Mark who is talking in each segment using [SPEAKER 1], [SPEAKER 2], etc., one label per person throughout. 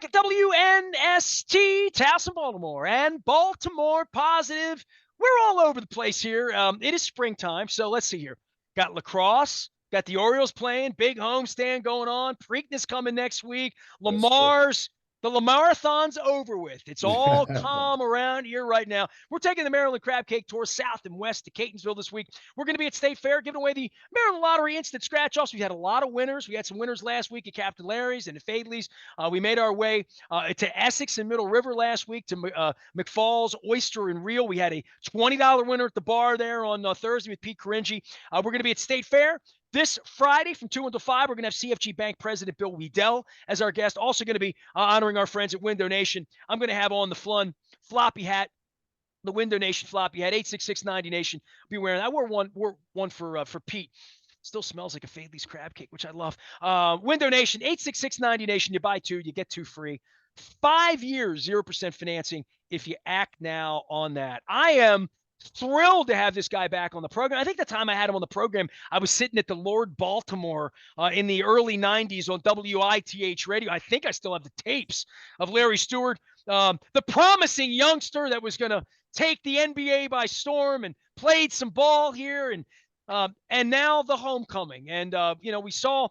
[SPEAKER 1] back at WNST, Towson, Baltimore, and Baltimore Positive. We're all over the place here. It is springtime, so let's see here. Got lacrosse, got the Orioles playing, big homestand going on. Preakness coming next week.
[SPEAKER 2] Yes, sir.
[SPEAKER 1] The Lamarathon's over with. It's all calm around here right now. We're taking the Maryland Crab Cake Tour south and west to Catonsville this week. We're going to be at State Fair giving away the Maryland Lottery Instant Scratch-Offs. We had a lot of winners. We had some winners last week at Captain Larry's and at Fadley's. We made our way to Essex and Middle River last week to McFall's Oyster and Reel. We had a $20 winner at the bar there on Thursday with Pete Caringi. We're going to be at State Fair this Friday from 2 until 5. We're going to have CFG Bank President Bill Weedell as our guest. Also going to be honoring our friends at Window Nation. I'm going to have on the floppy hat, the Window Nation floppy hat, 86690 Nation. Be wearing that. I wore one for Pete. Still smells like a Fadley's crab cake, which I love. Window Nation, 86690 Nation. You buy two, you get two free. 5 years, 0% financing if you act now on that. I am thrilled to have this guy back on the program. I think the time I had him on the program, I was sitting at the Lord Baltimore in the early 90s on WITH radio. I think I still have the tapes of Larry Stewart, the promising youngster that was going to take the NBA by storm and played some ball here. And now the homecoming. And, we saw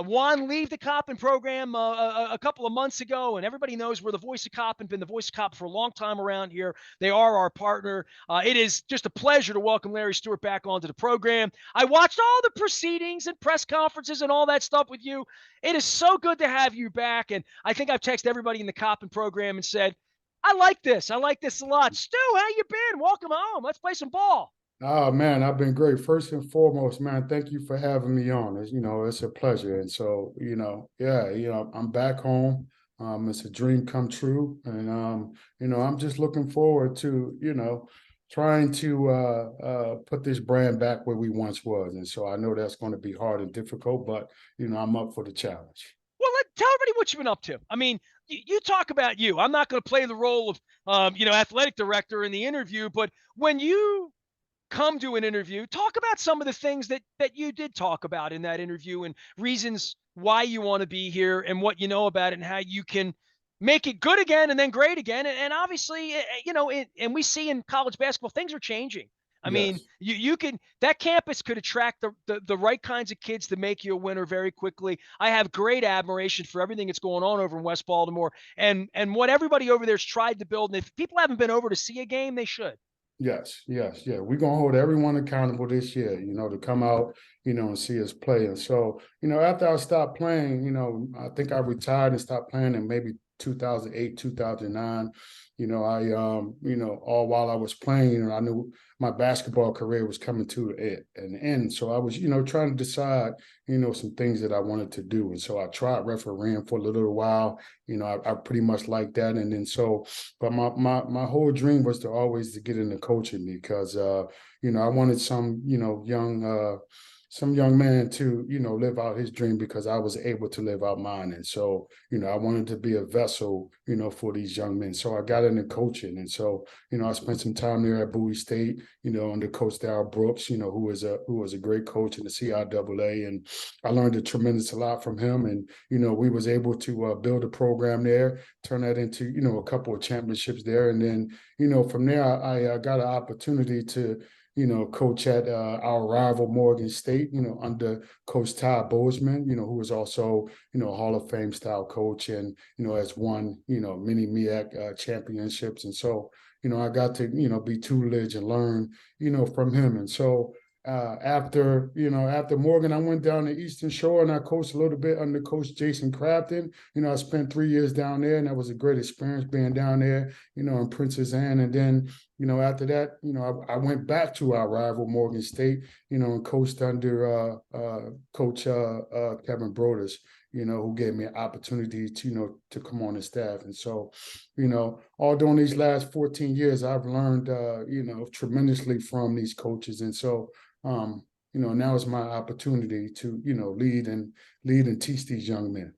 [SPEAKER 1] Juan leave the Coppin program a couple of months ago, and everybody knows we're the voice of Coppin, been the voice of Coppin for a long time around here. They are our partner. It is just a pleasure to welcome Larry Stewart back onto the program. I watched all the proceedings and press conferences and all that stuff with you. It is so good to have you back, and I think I've texted everybody in the Coppin program and said, I like this. I like this a lot. Stu, how you been? Welcome home. Let's play some ball.
[SPEAKER 2] Oh man, I've been great. First and foremost, man, thank you for having me on. It's a pleasure. And so, I'm back home. It's a dream come true. And I'm just looking forward to, trying to put this brand back where we once was. And so I know that's going to be hard and difficult, but I'm up for the challenge.
[SPEAKER 1] Well, tell everybody what you've been up to. I mean, you talk about you. I'm not going to play the role of, athletic director in the interview, but when you come to an interview, talk about some of the things that you did talk about in that interview and reasons why you want to be here and what you know about it and how you can make it good again and then great again. And obviously, and we see in college basketball, things are changing. I mean,
[SPEAKER 2] Yes.
[SPEAKER 1] that campus could attract the right kinds of kids to make you a winner very quickly. I have great admiration for everything that's going on over in West Baltimore and what everybody over there's tried to build. And if people haven't been over to see a game, they should.
[SPEAKER 2] Yes, yes, yeah. We're gonna hold everyone accountable this year, to come out, and see us play. And so, after I stopped playing, I think I retired and stopped playing in maybe 2008, 2009. All while I was playing, I knew my basketball career was coming to an end. So I was, trying to decide, some things that I wanted to do. And so I tried refereeing for a little while. I pretty much liked that. And then but my whole dream was to always to get into coaching because, I wanted some young man to, live out his dream because I was able to live out mine. And so, I wanted to be a vessel, for these young men. So I got into coaching. And so, I spent some time there at Bowie State, under Coach Darryl Brooks, who was a great coach in the CIAA. And I learned a tremendous lot from him. And, we was able to build a program there, turn that into, a couple of championships there. And then, from there, I got an opportunity to, coach at our rival Morgan State, under Coach Todd Bozeman, who was also, Hall of Fame style coach and, has won, many MEAC championships. And so, I got to, be tutelage and learn, from him. And so after Morgan, I went down to Eastern Shore and I coached a little bit under Coach Jason Crafton. I spent 3 years down there and that was a great experience being down there, in Princess Anne. And then, after that, I went back to our rival Morgan State, and coached under Coach Kevin Broders, who gave me an opportunity to, to come on the staff. And so, all during these last 14 years, I've learned, tremendously from these coaches. And so, now is my opportunity to, lead and teach these young men.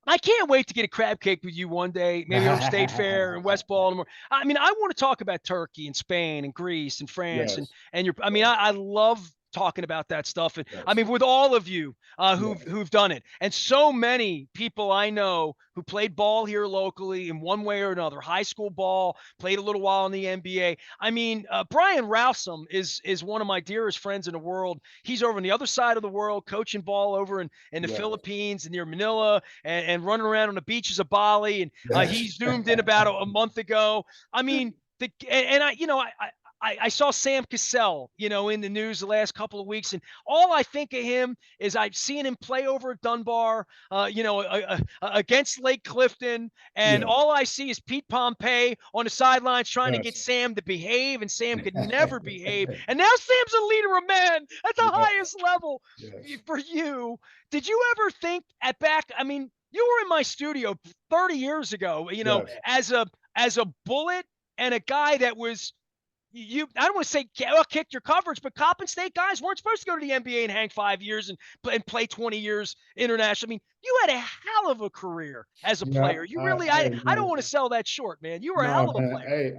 [SPEAKER 1] I can't wait to get a crab cake with you one day, maybe over State Fair in West Baltimore. I mean, I want to talk about Turkey and Spain and Greece and France
[SPEAKER 2] Yes.
[SPEAKER 1] I love talking about that stuff. And I
[SPEAKER 2] Yes.
[SPEAKER 1] mean, with all of you
[SPEAKER 2] Yes.
[SPEAKER 1] who've done it, and so many people I know who played ball here locally in one way or another, high school ball, played a little while in the NBA. I mean, Brian Rousum is one of my dearest friends in the world. He's over on the other side of the world, coaching ball over in the
[SPEAKER 2] Yes.
[SPEAKER 1] Philippines and near Manila, and running around on the beaches of Bali. And he
[SPEAKER 2] Yes.
[SPEAKER 1] zoomed in about a month ago. I mean, and I, I saw Sam Cassell, in the news the last couple of weeks, and all I think of him is I've seen him play over at Dunbar, against Lake Clifton, and
[SPEAKER 2] Yeah.
[SPEAKER 1] all I see is Pete Pompey on the sidelines trying to get
[SPEAKER 2] Yes.
[SPEAKER 1] Sam to behave, and Sam could never behave. And now Sam's a leader of men at the
[SPEAKER 2] Yes.
[SPEAKER 1] highest level.
[SPEAKER 2] Yes.
[SPEAKER 1] For you, did you ever think at back? I mean, you were in my studio 30 years ago,
[SPEAKER 2] Yes.
[SPEAKER 1] as a bullet and a guy that was I don't want to say kicked your coverage, but Coppin State guys weren't supposed to go to the NBA and hang 5 years and play 20 years international. I mean, you had a hell of a career as a
[SPEAKER 2] Yeah.
[SPEAKER 1] player. You really, I don't
[SPEAKER 2] Man.
[SPEAKER 1] want to sell that short, man. You were a hell
[SPEAKER 2] No,
[SPEAKER 1] of a
[SPEAKER 2] man.
[SPEAKER 1] player.
[SPEAKER 2] Hey,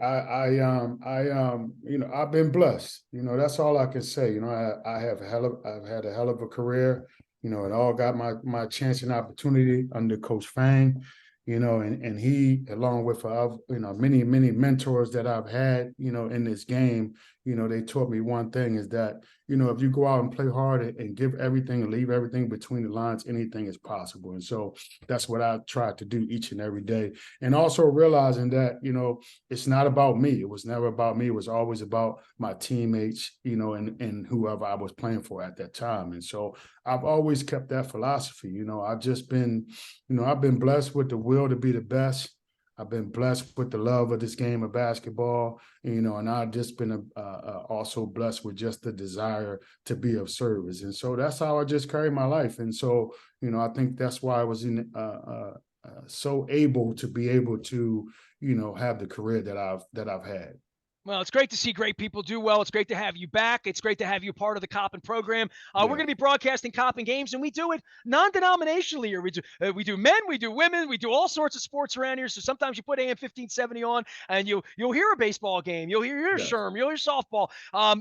[SPEAKER 2] I've been blessed. That's all I can say. I've had a hell of a career. It all got my chance and opportunity under Coach Fang. And he, along with many mentors that I've had, in this game, they taught me one thing is that, if you go out and play hard and give everything and leave everything between the lines, anything is possible. And so that's what I try to do each and every day. And also realizing that, it's not about me. It was never about me. It was always about my teammates, and whoever I was playing for at that time. And so I've always kept that philosophy. I've just been, I've been blessed with the will to be the best. I've been blessed with the love of this game of basketball, and I've just been also blessed with just the desire to be of service. And so that's how I just carry my life. And so, I think that's why I was so able to, have the career that I've had.
[SPEAKER 1] Well, it's great to see great people do well. It's great to have you back. It's great to have you part of the Coppin program. We're
[SPEAKER 2] Yeah.
[SPEAKER 1] going to be broadcasting Coppin games, and we do it non-denominationally here. We do men, we do women, we do all sorts of sports around here. So sometimes you put AM 1570 on, and you'll hear a baseball game, you'll hear
[SPEAKER 2] Yes.
[SPEAKER 1] Sherm, you'll hear softball.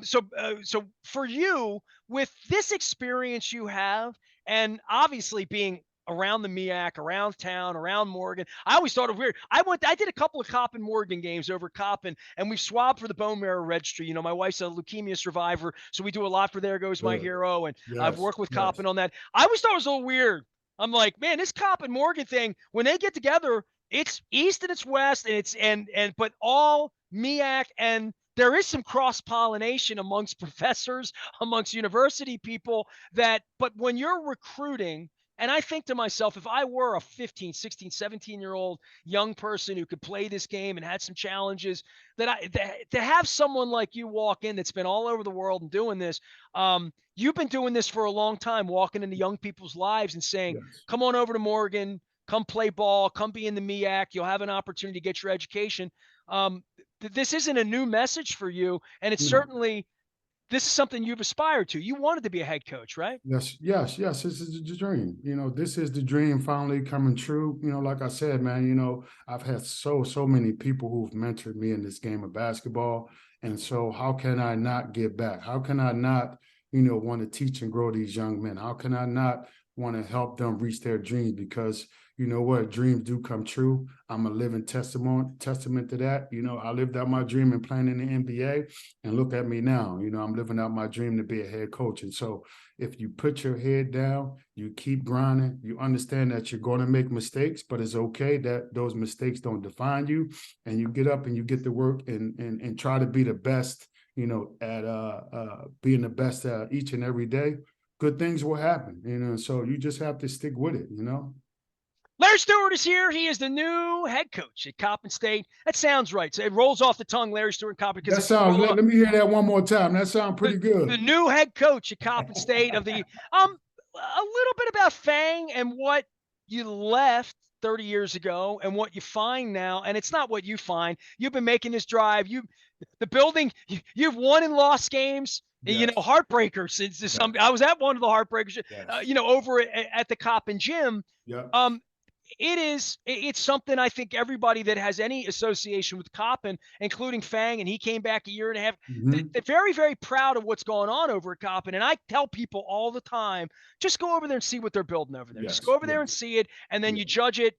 [SPEAKER 1] So for you, with this experience you have, and obviously being around the MEAC, around town, around Morgan. I always thought it weird. I did a couple of Coppin Morgan games over Coppin, and we swabbed for the bone marrow registry. My wife's a leukemia survivor, so we do a lot for There Goes My
[SPEAKER 2] Good.
[SPEAKER 1] Hero, and I've
[SPEAKER 2] Yes.
[SPEAKER 1] worked with
[SPEAKER 2] Yes.
[SPEAKER 1] Coppin on that. I always thought it was a little weird. I'm like, man, this Coppin Morgan thing, when they get together, it's east and it's west, and but all MEAC, and there is some cross pollination amongst professors, amongst university people but when you're recruiting, and I think to myself, if I were a 15, 16, 17-year-old young person who could play this game and had some challenges, to have someone like you walk in that's been all over the world and doing this, you've been doing this for a long time, walking into young people's lives and saying,
[SPEAKER 2] Yes.
[SPEAKER 1] come on over to Morgan, come play ball, come be in the MEAC, you'll have an opportunity to get your education. This isn't a new message for you, and it's
[SPEAKER 2] No.
[SPEAKER 1] certainly this is something you've aspired to. You wanted to be a head coach, right?
[SPEAKER 2] Yes, yes, yes. This is the dream. This is the dream finally coming true. Like I said, man, I've had so many people who've mentored me in this game of basketball. And so how can I not give back? How can I not, want to teach and grow these young men? How can I not want to help them reach their dreams? Because you know what, dreams do come true. I'm a living testament to that. I lived out my dream in playing in the NBA, and look at me now. I'm living out my dream to be a head coach. And so if you put your head down, you keep grinding, you understand that you're going to make mistakes, but it's okay that those mistakes don't define you, and you get up and you get to work and try to be the best, at being the best each and every day, good things will happen, so you just have to stick with it.
[SPEAKER 1] Larry Stewart is here. He is the new head coach at Coppin State. That sounds right. So it rolls off the tongue, Larry Stewart, Coppin.
[SPEAKER 2] That sounds. Let me hear that one more time. That sounds pretty
[SPEAKER 1] The
[SPEAKER 2] good.
[SPEAKER 1] new head coach at Coppin State of the a little bit about Fang and what you left 30 years ago and what you find now. And it's not what you find. You've been making this drive. The building. You've won and lost games.
[SPEAKER 2] Yes.
[SPEAKER 1] Heartbreakers. I was at one of the heartbreakers.
[SPEAKER 2] Yes.
[SPEAKER 1] Over at the Coppin gym.
[SPEAKER 2] Yeah.
[SPEAKER 1] it's something I think everybody that has any association with Coppin, including Fang, and he came back a year and a half,
[SPEAKER 2] Hmm.
[SPEAKER 1] they're very, very proud of what's going on over at Coppin. And I tell people all the time, just go over there and see what they're building over there. Just go
[SPEAKER 2] Yes,
[SPEAKER 1] over there
[SPEAKER 2] yes,
[SPEAKER 1] and see it, and then
[SPEAKER 2] yeah,
[SPEAKER 1] you judge it,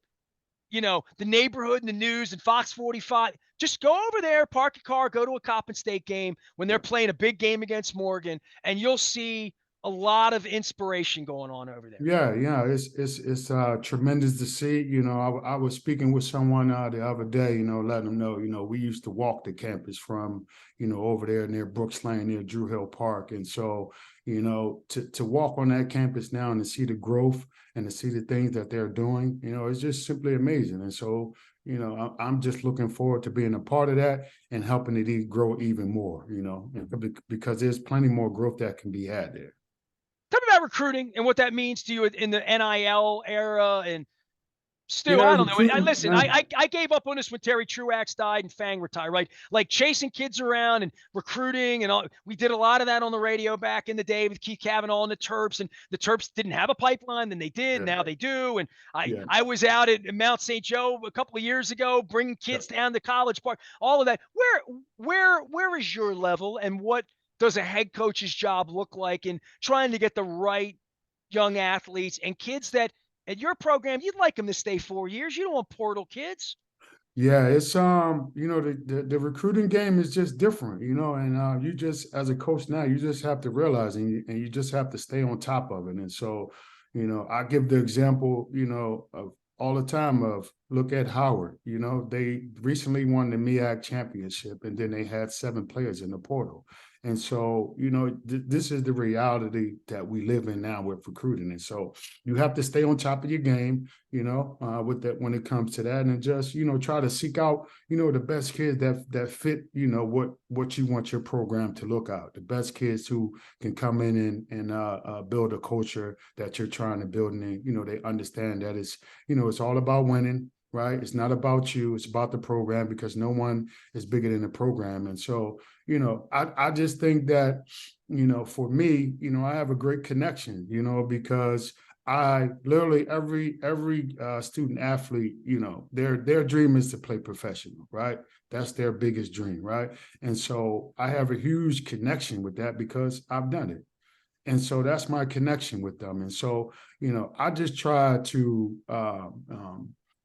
[SPEAKER 1] the neighborhood and the news and Fox 45. Just go over there, park your car, go to a Coppin State game when they're
[SPEAKER 2] yeah.
[SPEAKER 1] playing a big game against Morgan, and you'll see a lot of inspiration going on over there.
[SPEAKER 2] Yeah, yeah, it's tremendous to see. I was speaking with someone the other day. Letting them know. We used to walk the campus from over there near Brooks Lane, near Drew Hill Park, and so to walk on that campus now and to see the growth and to see the things that they're doing, it's just simply amazing. And so I'm just looking forward to being a part of that and helping it grow even more. Because there's plenty more growth that can be had there.
[SPEAKER 1] Tell me about recruiting and what that means to you in the NIL era. And Stu,
[SPEAKER 2] Yeah,
[SPEAKER 1] I don't know.
[SPEAKER 2] recruiting,
[SPEAKER 1] Listen,
[SPEAKER 2] man.
[SPEAKER 1] I gave up on this when Terry Truax died and Fang retired, right? Like chasing kids around and recruiting and all. We did a lot of that on the radio back in the day with Keith Cavanaugh and the Terps. And the Terps didn't have a pipeline, then they did.
[SPEAKER 2] Yeah,
[SPEAKER 1] Now they do. And I
[SPEAKER 2] yeah,
[SPEAKER 1] I was out at Mount St. Joe a couple of years ago, bringing
[SPEAKER 2] yeah.
[SPEAKER 1] kids down to College Park. All of that. Where is your level, and what does a head coach's job look like in trying to get the right young athletes and kids that at your program, you'd like them to stay 4 years. You don't want portal kids.
[SPEAKER 2] Yeah, it's the recruiting game is just different, and you just as a coach now, you just have to realize and you just have to stay on top of it. And so, I give the example, of all the time of look at Howard. They recently won the MEAC championship and then they had 7 players in the portal. And so, this is the reality that we live in now with recruiting. And so you have to stay on top of your game, with that when it comes to that, and just try to seek out the best kids that fit what you want your program to look out. The best kids who can come in and build a culture that you're trying to build, and they understand that it's all about winning. Right. It's not about you. It's about the program because no one is bigger than the program. And so, I just think that, for me, I have a great connection, because I literally every student athlete, their dream is to play professional, right? That's their biggest dream, right? And so I have a huge connection with that because I've done it. And so that's my connection with them. And so, I just try to,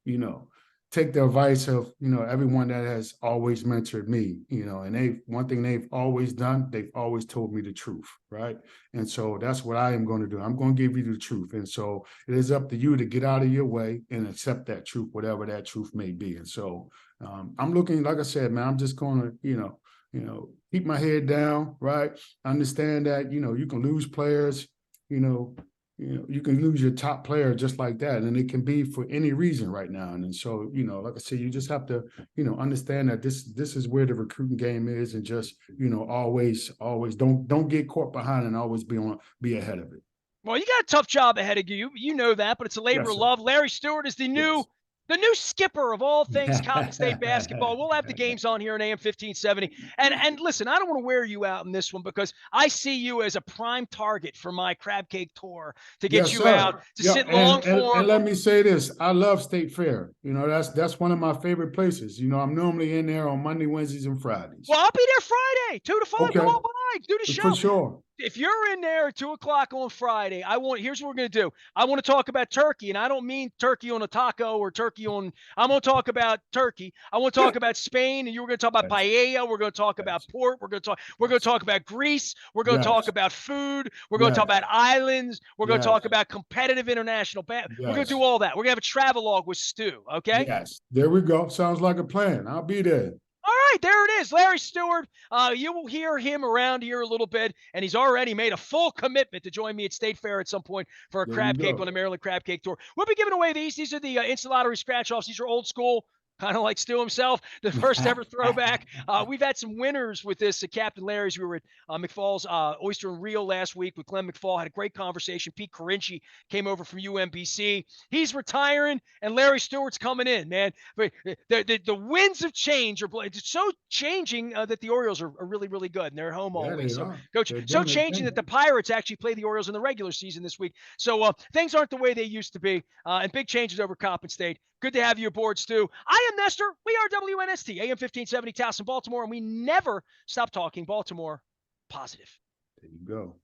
[SPEAKER 2] you know, take the advice of, everyone that has always mentored me, and one thing they've always done, they've always told me the truth, right? And so that's what I am going to do. I'm going to give you the truth. And so it is up to you to get out of your way and accept that truth, whatever that truth may be. And so I'm looking, like I said, man, I'm just going to, keep my head down, right? Understand that, you can lose players, you know, you can lose your top player just like that. And it can be for any reason right now. And so, like I said, you just have to, understand that this is where the recruiting game is, and just, always don't get caught behind and always be ahead of it.
[SPEAKER 1] Well, you got a tough job ahead of you. You know that, but it's a labor
[SPEAKER 2] Yes,
[SPEAKER 1] of
[SPEAKER 2] sir.
[SPEAKER 1] love. Larry Stewart is
[SPEAKER 2] Yes.
[SPEAKER 1] the new skipper of all things Coppin State basketball. We'll have the games on here on AM 1570. And listen, I don't want to wear you out in this one because I see you as a prime target for my crab cake tour to get
[SPEAKER 2] Yes,
[SPEAKER 1] you
[SPEAKER 2] sir.
[SPEAKER 1] out to
[SPEAKER 2] Yeah,
[SPEAKER 1] sit long
[SPEAKER 2] and
[SPEAKER 1] form.
[SPEAKER 2] let me say this: I love State Fair. That's one of my favorite places. I'm normally in there on Monday, Wednesdays, and Fridays.
[SPEAKER 1] Well, I'll be there Friday, 2 to 5. Come
[SPEAKER 2] Okay,
[SPEAKER 1] on by, do the
[SPEAKER 2] for
[SPEAKER 1] show.
[SPEAKER 2] sure.
[SPEAKER 1] If you're in there at 2 o'clock on Friday, here's what we're going to do. I want to talk about turkey, and I don't mean turkey on a taco or I'm going to talk about turkey. I want to talk about Spain, and you're going to talk about
[SPEAKER 2] Yes,
[SPEAKER 1] paella. We're going to talk about
[SPEAKER 2] yes,
[SPEAKER 1] port. We're going to talk about Greece. We're going to talk
[SPEAKER 2] yes,
[SPEAKER 1] about food. We're going to talk
[SPEAKER 2] yes,
[SPEAKER 1] about islands. We're going to talk
[SPEAKER 2] yes,
[SPEAKER 1] about competitive international We're going to do
[SPEAKER 2] yes,
[SPEAKER 1] all that. We're going to have a travelogue with Stu, okay?
[SPEAKER 2] yes. There we go. Sounds like a plan. I'll be there.
[SPEAKER 1] All right, there it is. Larry Stewart. You will hear him around here a little bit, and he's already made a full commitment to join me at State Fair at some point for a
[SPEAKER 2] There you
[SPEAKER 1] crab cake on
[SPEAKER 2] go.
[SPEAKER 1] the Maryland Crab Cake Tour. We'll be giving away these. These are the instant lottery scratch offs. These are old school. kind of like Stu himself, the first ever throwback. We've had some winners with this. Captain Larry's. We were at McFall's Oyster and Reel last week with Glenn McFall. Had a great conversation. Pete Carinci came over from UMBC. He's retiring, and Larry Stewart's coming in, man. But the winds of change are it's so changing that the Orioles are really, really good, and they're at home
[SPEAKER 2] Yeah,
[SPEAKER 1] always.
[SPEAKER 2] they
[SPEAKER 1] So,
[SPEAKER 2] are.
[SPEAKER 1] Coach,
[SPEAKER 2] They're
[SPEAKER 1] so
[SPEAKER 2] doing their
[SPEAKER 1] changing
[SPEAKER 2] thing.
[SPEAKER 1] that the Pirates actually play the Orioles in the regular season this week. So things aren't the way they used to be, and big changes over Coppin State. Good to have you aboard, Stu. I am Nestor. We are WNST, AM 1570, Towson, Baltimore, and we never stop talking Baltimore positive.
[SPEAKER 2] There you go.